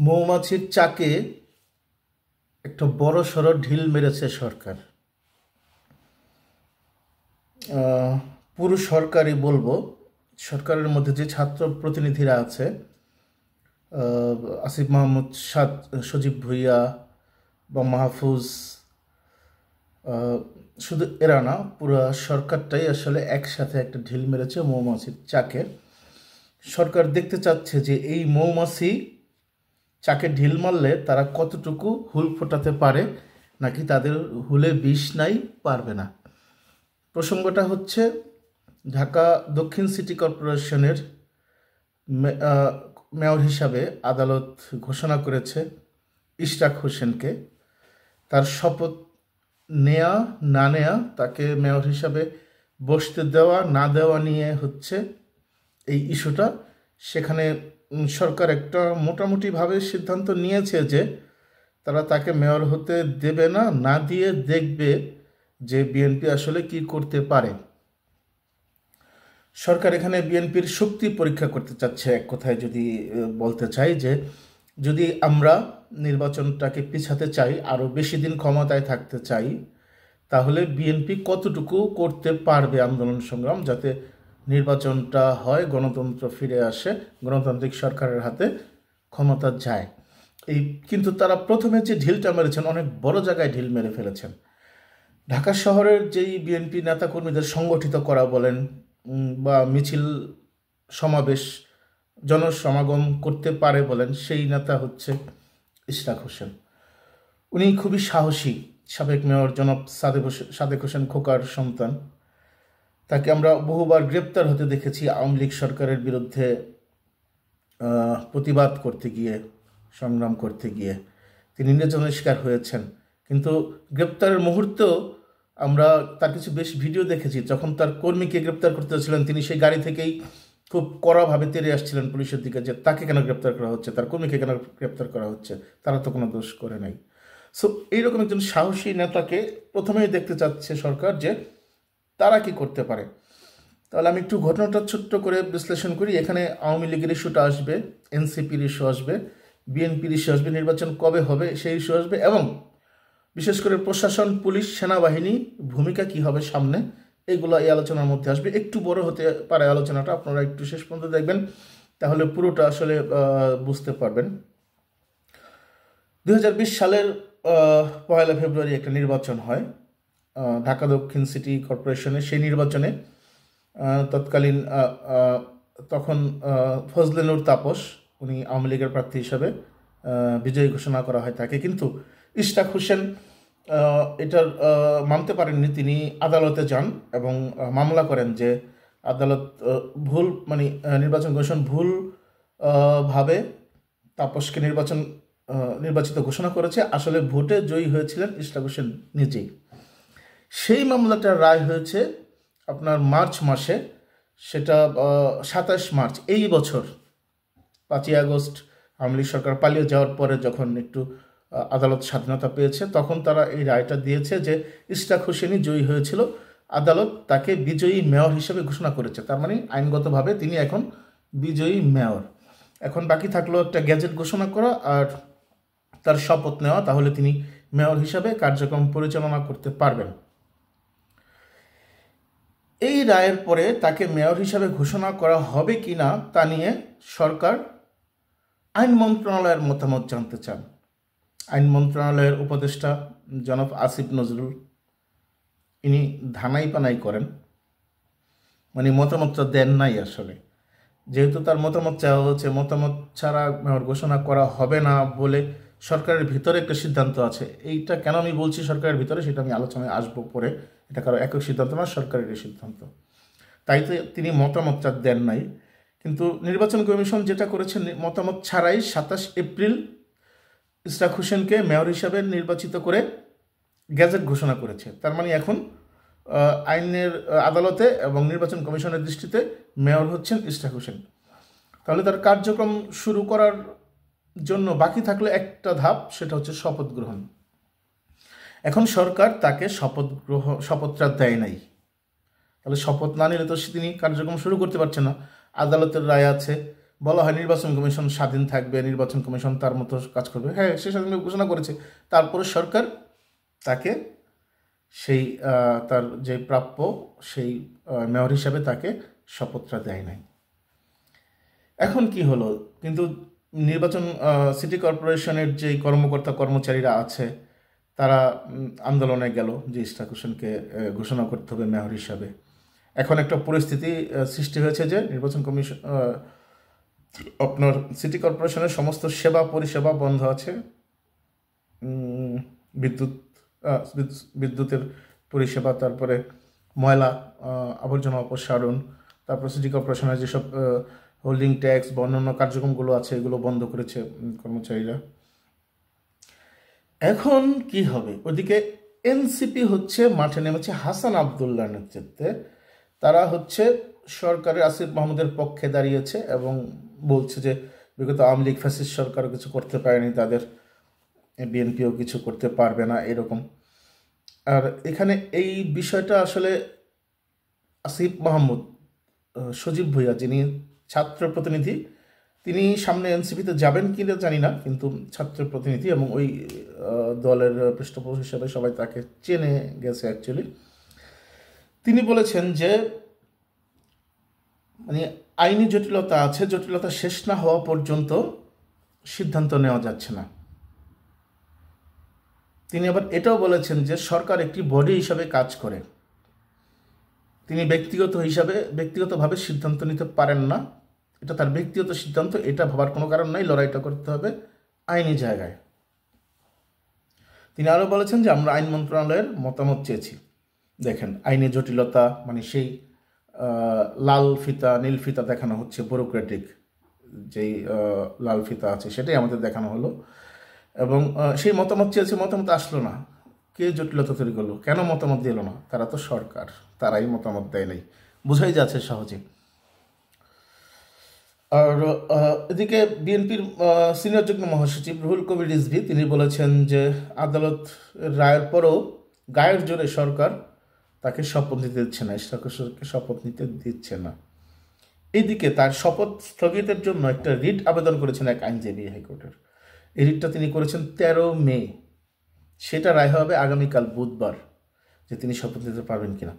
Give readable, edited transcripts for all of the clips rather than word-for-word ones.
মৌমাছির চাকে একটা বড় সড়ো ঢিল মেরেছে সরকার। পুরো সরকারই বলবো, সরকারের মধ্যে যে ছাত্র প্রতিনিধিরা আছে, আসিফ মাহমুদ, সজীব ভুইয়া বা মাহফুজ, শুধু এরা না, পুরো সরকারটাই আসলে একসাথে একটা ঢিল মেরেছে মৌমাছির চাকে। সরকার দেখতে চাচ্ছে যে এই মৌমাছি চাকে ঢিল মারলে তারা কতটুকু হুল ফোটাতে পারে, নাকি তাদের হুলে বিষ নাই, পারবে না। প্রসঙ্গটা হচ্ছে ঢাকা দক্ষিণ সিটি কর্পোরেশনের মেয়র হিসাবে আদালত ঘোষণা করেছে ইশরাক হোসেনকে। তার শপথ নেয়া না নেয়া, তাকে মেয়র হিসাবে বসতে দেওয়া না দেওয়া নিয়ে হচ্ছে এই ইস্যুটা। সেখানে সরকার একটা মোটামুটিভাবে সিদ্ধান্ত নিয়েছে যে তারা তাকে মেয়র হতে দেবে না, না দিয়ে দেখবে যে বিএনপি আসলে কি করতে পারে। সরকার এখানে বিএনপির শক্তি পরীক্ষা করতে চাচ্ছে। এক কথায় যদি বলতে চাই যে যদি আমরা নির্বাচনটাকে পিছাতে চাই, আরও বেশি দিন ক্ষমতায় থাকতে চাই, তাহলে বিএনপি কতটুকু করতে পারবে আন্দোলন সংগ্রাম, যাতে নির্বাচনটা হয়, গণতন্ত্র ফিরে আসে, গণতান্ত্রিক সরকারের হাতে ক্ষমতা যায়। কিন্তু তারা প্রথমে যে ঢিলটা মেরেছেন, অনেক বড় জায়গায় ঢিল মেরে ফেলেছেন। ঢাকা শহরের যেই বিএনপি নেতাকর্মীদের সংগঠিত করা বলেন বা মিছিল সমাবেশ জনসমাগম করতে পারে বলেন, সেই নেতা হচ্ছে ইশরাক হোসেন। উনি খুবই সাহসী, সাবেক মেয়র জনাব সাদেক হোসেন খোকার সন্তান। তাকে আমরা বহুবার গ্রেপ্তার হতে দেখেছি আওয়ামী লীগ সরকারের বিরুদ্ধে প্রতিবাদ করতে গিয়ে, সংগ্রাম করতে গিয়ে তিনি নির্যাতনের শিকার হয়েছেন। কিন্তু গ্রেপ্তারের মুহূর্তেও আমরা তার কিছু বেশ ভিডিও দেখেছি, যখন তার কর্মীকে গ্রেপ্তার করতে ছিলেন, তিনি সেই গাড়ি থেকেই খুব কড়াভাবে তেড়ে আসছিলেন পুলিশের দিকে, যে তাকে কেন গ্রেপ্তার করা হচ্ছে, তার কর্মীকে কেন গ্রেপ্তার করা হচ্ছে, তারা তো কোনো দোষ করে নাই। সো এইরকম একজন সাহসী নেতাকে প্রথমেই দেখতে চাচ্ছে সরকার যে তারা কি করতে পারে। তাহলে আমি একটু ঘটনাটা ছোট্ট করে বিশ্লেষণ করি। এখানে আওয়ামী লীগের ইস্যুটা আসবে, এনসিপির ইস্যু আসবে, বিএনপির ইস্যু আসবে, নির্বাচন কবে হবে সেই ইস্যু আসবে, এবং বিশেষ করে প্রশাসন, পুলিশ, সেনাবাহিনী ভূমিকা কি হবে সামনে, এগুলো এই আলোচনার মধ্যে আসবে। একটু বড় হতে পারে আলোচনাটা, আপনারা একটু শেষ পর্যন্ত দেখবেন, তাহলে পুরোটা আসলে বুঝতে পারবেন। 2020 সালের 1 ফেব্রুয়ারি একটা নির্বাচন হয় ঢাকা দক্ষিণ সিটি কর্পোরেশনে। সেই নির্বাচনে তৎকালীন তখন ফজলে নূর তাপস, উনি আওয়ামী লীগের প্রার্থী হিসাবে বিজয়ী ঘোষণা করা হয় তাকে। কিন্তু ইশরাক হোসেন এটার মানতে পারেননি। তিনি আদালতে যান এবং মামলা করেন যে আদালত ভুল, মানে নির্বাচন কমিশন ভুল ভাবে তাপসকে নির্বাচিত ঘোষণা করেছে। আসলে ভোটে জয়ী হয়েছিলেন ইশরাক হোসেন নিজেই। সেই মামলাটার রায় হয়েছে আপনার মার্চ মাসে, সেটা 27 মার্চ এই বছর। 5ই আগস্ট আওয়ামী লীগ সরকার পালিয়ে যাওয়ার পরে যখন একটু আদালত স্বাধীনতা পেয়েছে, তখন তারা এই রায়টা দিয়েছে যে ইশরাক হোসেনই জয়ী হয়েছিল, আদালত তাকে বিজয়ী মেয়র হিসেবে ঘোষণা করেছে। তার মানে আইনগতভাবে তিনি এখন বিজয়ী মেয়র। এখন বাকি থাকলো একটা গ্যাজেট ঘোষণা করা আর তার শপথ নেওয়া, তাহলে তিনি মেয়র হিসাবে কার্যক্রম পরিচালনা করতে পারবেন। এই রায়ের পরে তাকে মেয়র হিসাবে ঘোষণা করা হবে কি না তা নিয়ে সরকার আইন মন্ত্রণালয়ের মতামত জানতে চান। আইন মন্ত্রণালয়ের উপদেষ্টা জনাব আসিফ নজরুল, ইনি ধানাই পানাই করেন, মানে মতামতটা দেন নাই আসলে। যেহেতু তার মতামত চাওয়া হচ্ছে, মতামত ছাড়া মেয়র ঘোষণা করা হবে না বলে সরকারের ভিতরে একটা সিদ্ধান্ত আছে। এইটা কেন আমি বলছি সরকারের ভিতরে, সেটা আমি আলোচনায় আসবো পরে। এটা কারো একক সিদ্ধান্ত না, সরকারের সিদ্ধান্ত। তাই তো তিনি মতামতটা দেন নাই। কিন্তু নির্বাচন কমিশন যেটা করেছে, মতামত ছাড়াই 27 এপ্রিল ইশরাক হোসেনকে মেয়র হিসাবে নির্বাচিত করে গ্যাজেট ঘোষণা করেছে। তার মানে এখন আইনের আদালতে এবং নির্বাচন কমিশনের দৃষ্টিতে মেয়র হচ্ছেন ইশরাক হোসেন। তাহলে তার কার্যক্রম শুরু করার জন্য বাকি থাকলে একটা ধাপ, সেটা হচ্ছে শপথ গ্রহণ। এখন সরকার তাকে শপথটা দেয় নাই। তাহলে শপথ না নিলে তো তিনি কার্যক্রম শুরু করতে পারছে না। আদালতের রায় আছে, বলা হয় নির্বাচন কমিশন স্বাধীন থাকবে, নির্বাচন কমিশন তার মতো কাজ করবে। হ্যাঁ, সে স্বাধীন ঘোষণা করেছে, তারপরে সরকার তাকে সেই তার যে প্রাপ্য সেই মেয়র হিসাবে তাকে শপথটা দেয় নাই। এখন কি হলো, কিন্তু নির্বাচন সিটি কর্পোরেশনের যে কর্মকর্তা কর্মচারীরা আছে তারা আন্দোলনে গেল যে ইশরাক হোসেনকে ঘোষণা করতে হবে মেয়র হিসাবে। এখন একটা পরিস্থিতি সৃষ্টি হয়েছে যে নির্বাচন কমিশন আপনার সিটি কর্পোরেশনের সমস্ত সেবা পরিষেবা বন্ধ আছে। বিদ্যুৎ বিদ্যুতের পরিষেবা, তারপরে ময়লা আবর্জনা অপসারণ, তারপর সিটি কর্পোরেশনের যেসব হোল্ডিং ট্যাক্স বা অন্যান্য কার্যক্রমগুলো আছে এগুলো বন্ধ করেছে কর্মচারীরা। এখন কি হবে, ওদিকে এনসিপি হচ্ছে মাঠে নেমেছে হাসান আবদুল্লাহর নেতৃত্বে। তারা হচ্ছে সরকারের আসিফ মাহমুদের পক্ষে দাঁড়িয়েছে এবং বলছে যে বিগত আওয়ামী লীগ ফ্যাসিস্ট সরকারও কিছু করতে পারেনি, তাদের বিএনপিও কিছু করতে পারবে না এরকম। আর এখানে এই বিষয়টা আসলে আসিফ মাহমুদ, সজীব ভুঁইয়া যিনি ছাত্র প্রতিনিধি, তিনি সামনে এনসিপিতে যাবেন কিনা জানি না, কিন্তু ছাত্র প্রতিনিধি এবং ওই দলের পৃষ্ঠপোষক হিসেবে সবাই তাকে চেনে গেছে অ্যাকচুয়ালি। তিনি বলেছেন যে মানে আইনি জটিলতা আছে, জটিলতা শেষ না হওয়া পর্যন্ত সিদ্ধান্ত নেওয়া যাচ্ছে না। তিনি আবার এটাও বলেছেন যে সরকার একটি বডি হিসাবে কাজ করে, তিনি ব্যক্তিগতভাবে সিদ্ধান্ত নিতে পারেন না, এটা তার ব্যক্তিগত সিদ্ধান্ত, এটা ভাবার কোনো কারণ নাই, লড়াইটা করতে হবে আইনি জায়গায়। তিনি আরও বলেছেন যে আমরা আইন মন্ত্রণালয়ের মতামত চেয়েছি। দেখেন আইনি জটিলতা মানে সেই লাল ফিতা নীল ফিতা দেখানো হচ্ছে, ব্যুরোক্রেটিক যেই লাল ফিতা আছে সেটাই আমাদের দেখানো হলো, এবং সেই মতামত চেয়েছে, মতামত আসলো না। কে জটিলতা তৈরি করলো, কেন মতামত দিল না? তারা তো সরকার, তারাই মতামত দেয় নাই, বোঝাই যাচ্ছে সহজে। আর এদিকে বিএনপির সিনিয়র যুগ্ম মহাসচিব রুহুল কবির রিজভী তিনি বলেছেন যে আদালত রায়ের পরও গায়ের জোরে সরকার তাকে শপথ নিতে দিচ্ছে না, ইশরাক হোসেনকে শপথ নিতে দিচ্ছে না। এইদিকে তার শপথ স্থগিতের জন্য একটা রিট আবেদন করেছেন এক আইনজীবী হাইকোর্টের। এই রিটটা তিনি করেছেন 13 মে, সেটা রায় হবে আগামীকাল বুধবার, যে তিনি শপথ নিতে পারবেন কিনা।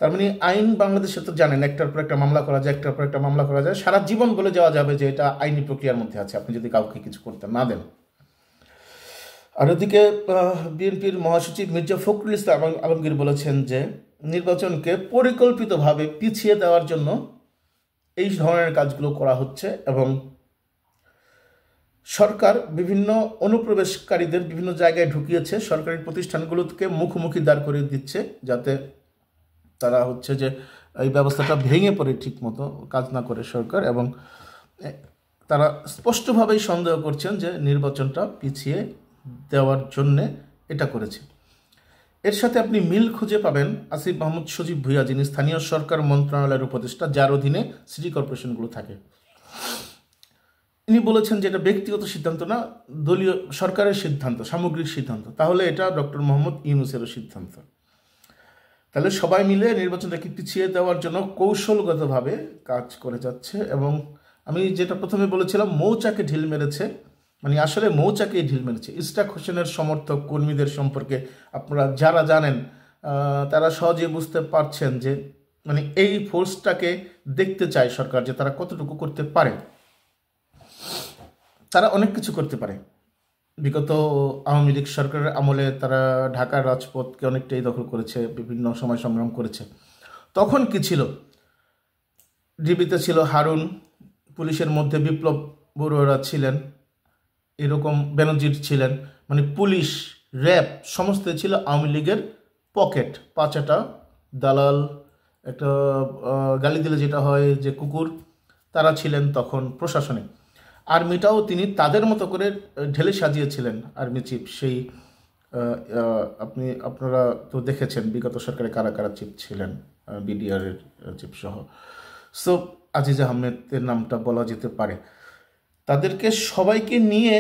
তার মানে আইন বাংলাদেশে তো জানেন একটার পর একটা মামলা করা যায়, একটার পর একটা মামলা করা যায়, সারা জীবন বলে যাওয়া যাবে যে এটা আইনি প্রক্রিয়ার মধ্যে আছে, আপনি যদি কাউকে কিছু করতে না দেন। আর ওদিকে বিএনপির মহাসচিব মির্জা ফখরুল ইসলাম আলমগীর বলেছেন যে নির্বাচনকে পরিকল্পিতভাবে পিছিয়ে দেওয়ার জন্য এই ধরনের কাজগুলো করা হচ্ছে, এবং সরকার বিভিন্ন অনুপ্রবেশকারীদের বিভিন্ন জায়গায় ঢুকিয়েছে, সরকারি প্রতিষ্ঠানগুলোকে মুখোমুখি দাঁড় করিয়ে দিচ্ছে, যাতে তারা হচ্ছে যে এই ব্যবস্থাটা ভেঙে পড়ে ঠিক মতো কাজ না করে সরকার, এবং তারা স্পষ্টভাবেই সন্দেহ করছেন যে নির্বাচনটা পিছিয়ে দেওয়ার জন্যে এটা করেছে। এর সাথে আপনি মিল খুঁজে পাবেন আসিফ মাহমুদ সজীব ভুঁইয়া, যিনি স্থানীয় সরকার মন্ত্রণালয়ের উপদেষ্টা, যার অধীনে সিটি কর্পোরেশনগুলো থাকে। তিনি বলেছেন যে এটা ব্যক্তিগত সিদ্ধান্ত না, দলীয় সরকারের সিদ্ধান্ত, সামগ্রিক সিদ্ধান্ত। তাহলে এটা ডক্টর মোহাম্মদ ইউনূসেরও সিদ্ধান্ত। তাহলে সবাই মিলে নির্বাচনটাকে পিছিয়ে দেওয়ার জন্য কৌশলগতভাবে কাজ করে যাচ্ছে, এবং আমি যেটা প্রথমে বলেছিলাম মৌচাকে ঢিল মেরেছে, মানে আসলে মৌচাকেই ঢিল মেরেছে। ইশরাক হোসেনের সমর্থক কর্মীদের সম্পর্কে আপনারা যারা জানেন তারা সহজে বুঝতে পারছেন যে মানে এই ফোর্সটাকে দেখতে চায় সরকার যে তারা কতটুকু করতে পারে। তারা অনেক কিছু করতে পারে। বিগত আওয়ামী লীগ সরকারের আমলে তারা ঢাকার রাজপথকে অনেকটাই দখল করেছে, বিভিন্ন সময় সংগ্রাম করেছে। তখন কি ছিল, ডিবিতে ছিল হারুন, পুলিশের মধ্যে বিপ্লব বড়ুয়ারা ছিলেন, এরকম বেনজির ছিলেন, মানে পুলিশ র্যাব সমস্ত ছিল আওয়ামী লীগের পকেট, পাঁচাটা দালাল, একটা গালি দিলে যেটা হয় যে কুকুর, তারা ছিলেন তখন প্রশাসনে। আর্মিটাও তিনি তাদের মতো করে ঢেলে সাজিয়েছিলেন, আর্মি চিফ সেই আপনারা তো দেখেছেন বিগত সরকারে কারা কারা চিফ ছিলেন, বিডিআরের চিফ সহ। সো আজিজ আহমেদের নামটা বলা যেতে পারে। তাদেরকে সবাইকে নিয়ে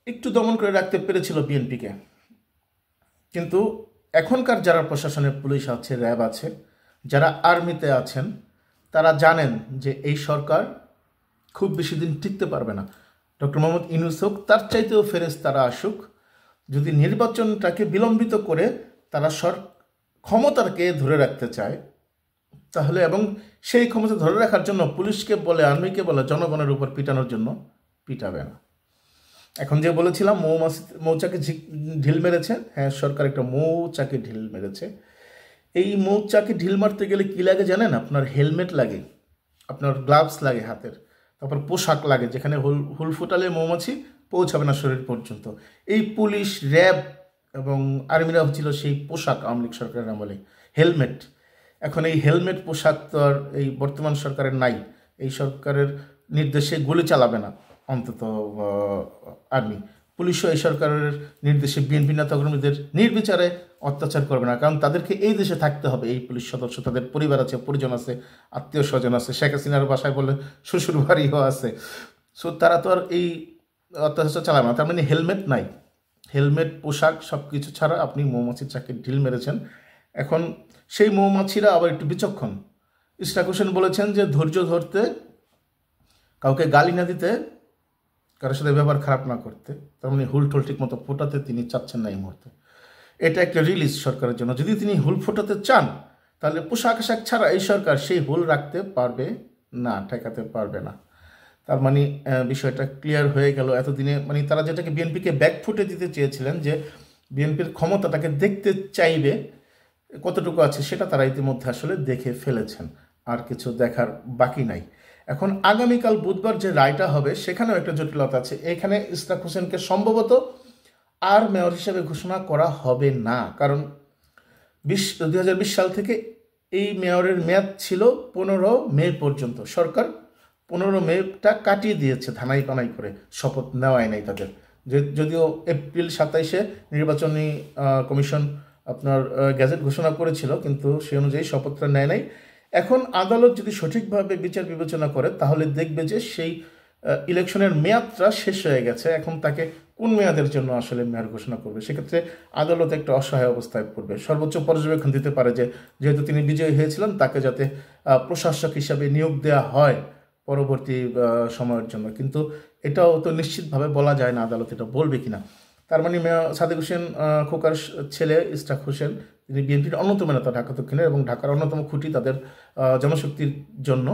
একটু দমন করে রাখতে পেরেছিল বিএনপিকে, কিন্তু এখনকার যারা প্রশাসনের পুলিশ আছে, র্যাব আছে, যারা আর্মিতে আছেন, তারা জানেন যে এই সরকার খুব বেশি দিন টিকতে পারবে না। ডক্টর মোহাম্মদ ইউনূস হোক, তার চাইতেও ফেরেশতারা আসুক, যদি নির্বাচনটাকে বিলম্বিত করে তারা ক্ষমতাকে ধরে রাখতে চায়, তাহলে এবং সেই ক্ষমতা ধরে রাখার জন্য পুলিশকে বলে, আর্মিকে বলে জনগণের উপর পিটানোর জন্য পিটাবে না। এখন যে বলেছিলাম মৌচাকে ঢিল মেরেছে, হ্যাঁ, সরকার একটা মৌচাকে ঢিল মেরেছে। এই মৌচাকে ঢিল মারতে গেলে কী লাগে জানেন? আপনার হেলমেট লাগে, আপনার গ্লাভস লাগে হাতের, তারপর পোশাক লাগে, যেখানে হুল ফুটালে মৌমাছি পৌঁছাবে না শরীর পর্যন্ত। এই পুলিশ, র্যাব এবং আর্মিরা হচ্ছিল সেই পোশাক আওয়ামী লীগ সরকারের আমলে, হেলমেট। এখন এই হেলমেট পোশাক তো আর এই বর্তমান সরকারের নাই। এই সরকারের নির্দেশে গুলি চালাবে না অন্তত আর্মি। পুলিশও এই সরকারের নির্দেশে বিএনপি নেতাকর্মীদের নির্বিচারে অত্যাচার করবে না, কারণ তাদেরকে এই দেশে থাকতে হবে। এই পুলিশ সদস্য, তাদের পরিবার আছে, পরিজন আছে, আত্মীয় স্বজন আছে, শেখ হাসিনার বাসায় বললে শ্বশুর বাড়িও আছে। সো তারা তো আর এই অত্যাচার চালাবে না। তার মানে হেলমেট নাই, হেলমেট, পোশাক সব কিছু ছাড়া আপনি মৌমাছির চাকে ঢিল মেরেছেন। এখন সেই মৌমাছিরা আবার একটু বিচক্ষণ। ইশরাক হোসেন বলেছেন যে ধৈর্য ধরতে, কাউকে গালি না দিতে, কারোর সাথে ব্যবহার খারাপ না করতে। তার মানে হুল ঠোল ঠিক মতো ফোটাতে তিনি চাচ্ছেন না এই মুহূর্তে। এটা একটা রিলিজ সরকারের জন্য। যদি তিনি হুল ফোটাতে চান, তাহলে পোশাক আশাক ছাড়া এই সরকার সেই হুল রাখতে পারবে না, ঠেকাতে পারবে না। তার মানে বিষয়টা ক্লিয়ার হয়ে গেল এতদিনে। মানে তারা যেটাকে বিএনপিকে ব্যাকফুটে দিতে চেয়েছিলেন, যে বিএনপির ক্ষমতাটাকে দেখতে চাইবে কতটুকু আছে, সেটা তারা ইতিমধ্যে আসলে দেখে ফেলেছেন। আর কিছু দেখার বাকি নাই। এখন আগামীকাল বুধবার যে রায়টা হবে, সেখানেও একটা জটিলতা আছে। এখানে ইশরাক হোসেনকে সম্ভবত আর মেয়র হিসেবে ঘোষণা করা হবে না, কারণ 2020 সাল থেকে এই মেয়রের মেয়াদ ছিল 15 মে পর্যন্ত। সরকার 15 মেটা কাটিয়ে দিয়েছে ধানাই পানাই করে, শপথ নেওয়াই নাই তাদের। যদিও এপ্রিল 27-এ নির্বাচনী কমিশন আপনার গ্যাজেট ঘোষণা করেছিল, কিন্তু সেই অনুযায়ী শপথটা নেয় নাই। এখন আদালত যদি সঠিকভাবে বিচার বিবেচনা করে, তাহলে দেখবে যে সেই ইলেকশনের মেয়াদটা শেষ হয়ে গেছে। এখন তাকে কোন মেয়াদের জন্য আসলে মেয়র ঘোষণা করবে, সেক্ষেত্রে আদালত একটা অসহায় অবস্থায় পড়বে। সর্বোচ্চ পর্যবেক্ষণ দিতে পারে যে যেহেতু তিনি বিজয়ী হয়েছিলেন, তাকে যাতে প্রশাসক হিসাবে নিয়োগ দেওয়া হয় পরবর্তী সময়ের জন্য। কিন্তু এটাও তো নিশ্চিতভাবে বলা যায় না আদালত এটা বলবে কিনা। তার মানে সাদেক হোসেন খোকার ছেলে ইশরাক হোসেন, তিনি বিএনপির অন্যতম নেতা ঢাকা দক্ষিণের, এবং ঢাকার অন্যতম খুঁটি তাদের জনশক্তির জন্য,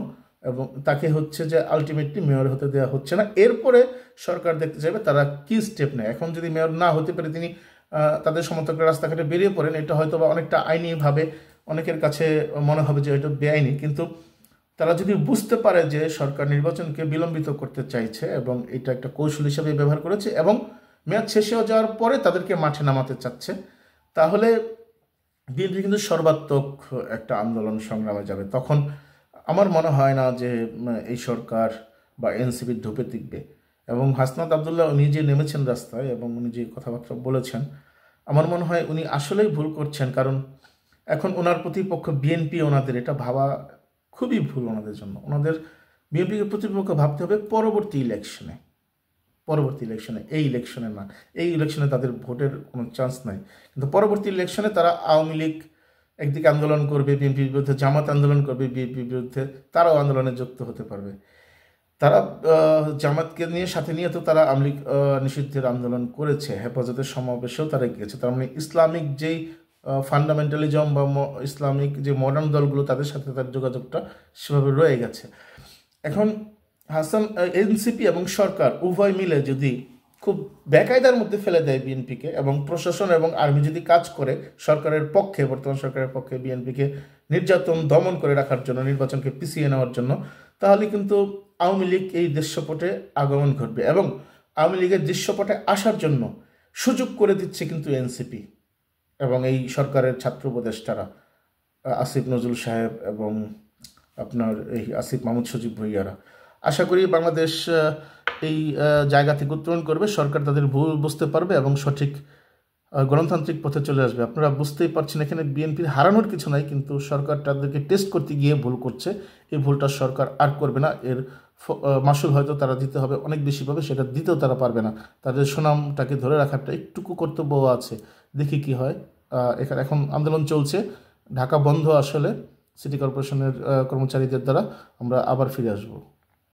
এবং তাকে হচ্ছে যে আলটিমেটলি মেয়র হতে দেওয়া হচ্ছে না। এরপরে সরকার দেখতে চাইবে তারা কি স্টেপ নেয়। এখন যদি মেয়র না হতে পারে, তিনি তাদের সমর্থকরা রাস্তাঘাটে বেরিয়ে পড়েন, এটা হয়তো বা অনেকটা আইনিভাবে অনেকের কাছে মনে হবে যে এটা বেআইনি, কিন্তু তারা যদি বুঝতে পারে যে সরকার নির্বাচনকে বিলম্বিত করতে চাইছে এবং এটা একটা কৌশল হিসেবে ব্যবহার করেছে, এবং মেয়াদ শেষ হয়ে যাওয়ার পরে তাদেরকে মাঠে নামাতে চাচ্ছে, তাহলে বিএনপি কিন্তু সর্বাত্মক একটা আন্দোলন সংগ্রামে যাবে। তখন আমার মনে হয় না যে এই সরকার বা এনসিপির ঢোপে টিকবে। এবং হাসনাত আবদুল্লাহ নিজে নেমেছেন রাস্তায় এবং উনি যে কথাবার্তা বলেছেন, আমার মনে হয় উনি আসলেই ভুল করছেন। কারণ এখন ওনার প্রতিপক্ষ বিএনপি, ওনাদের এটা ভাবা খুবই ভুল ওনাদের জন্য। ওনাদের বিএনপিকে প্রতিপক্ষ ভাবতে হবে পরবর্তী ইলেকশনে, এই ইলেকশনে না। এই ইলেকশনে তাদের ভোটের কোনো চান্স নাই, কিন্তু পরবর্তী ইলেকশনে তারা আওয়ামী লীগ একদিকে আন্দোলন করবে বিএনপির বিরুদ্ধে, জামাত আন্দোলন করবে বিএনপির বিরুদ্ধে, তারাও আন্দোলনে যুক্ত হতে পারবে। তারা জামাতকে নিয়ে সাথে নিয়ে তো তারা আওয়ামী লীগ নিষিদ্ধের আন্দোলন করেছে, হেফাজতের সমাবেশেও তারা গিয়েছে। তার মানে ইসলামিক যেই ফান্ডামেন্টালিজম বা ইসলামিক যে মডার্ন দলগুলো, তাদের সাথে তার যোগাযোগটা সেভাবে রয়ে গেছে। এখন এনসিপি এবং সরকার উভয় মিলে যদি খুব বেকায়দার মধ্যে ফেলে দেয় বিএনপিকে, এবং প্রশাসন এবং আর্মি যদি কাজ করে সরকারের পক্ষে, বর্তমান সরকারের পক্ষে বিএনপিকে নির্যাতন দমন করে রাখার জন্য, নির্বাচনকে পিছিয়ে নেওয়ার জন্য, তাহলে কিন্তু আওয়ামী লীগ এই দৃশ্যপটে আগমন ঘটবে। এবং আওয়ামী লীগের দৃশ্যপটে আসার জন্য সুযোগ করে দিচ্ছে কিন্তু এনসিপি এবং এই সরকারের ছাত্র উপদেষ্টারা, আসিফ নজরুল সাহেব এবং আপনার এই আসিফ মাহমুদ সজীব ভুইয়ারা। আশা করি বাংলাদেশ এই জায়গা থেকে উত্তরণ করবে, সরকার তাদের ভুল বুঝতে পারবে এবং সঠিক গণতান্ত্রিক পথে চলে আসবে। আপনারা বুঝতেই পারছেন এখানে বিএনপির হারানোর কিছু নাই, কিন্তু সরকার তাদেরকে টেস্ট করতে গিয়ে ভুল করছে। এই ভুলটা সরকার আর করবে না। এর মাসুল হয়তো তারা দিতে হবে অনেক বেশি পাবে, সেটা দিতেও তারা পারবে না। তাদের সুনামটাকে ধরে রাখাটা একটুকু কর্তব্য আছে। দেখি কি হয়। এখানে এখন আন্দোলন চলছে, ঢাকা বন্ধ আসলে সিটি কর্পোরেশনের কর্মচারীদের দ্বারা। আমরা আবার ফিরে আসবো।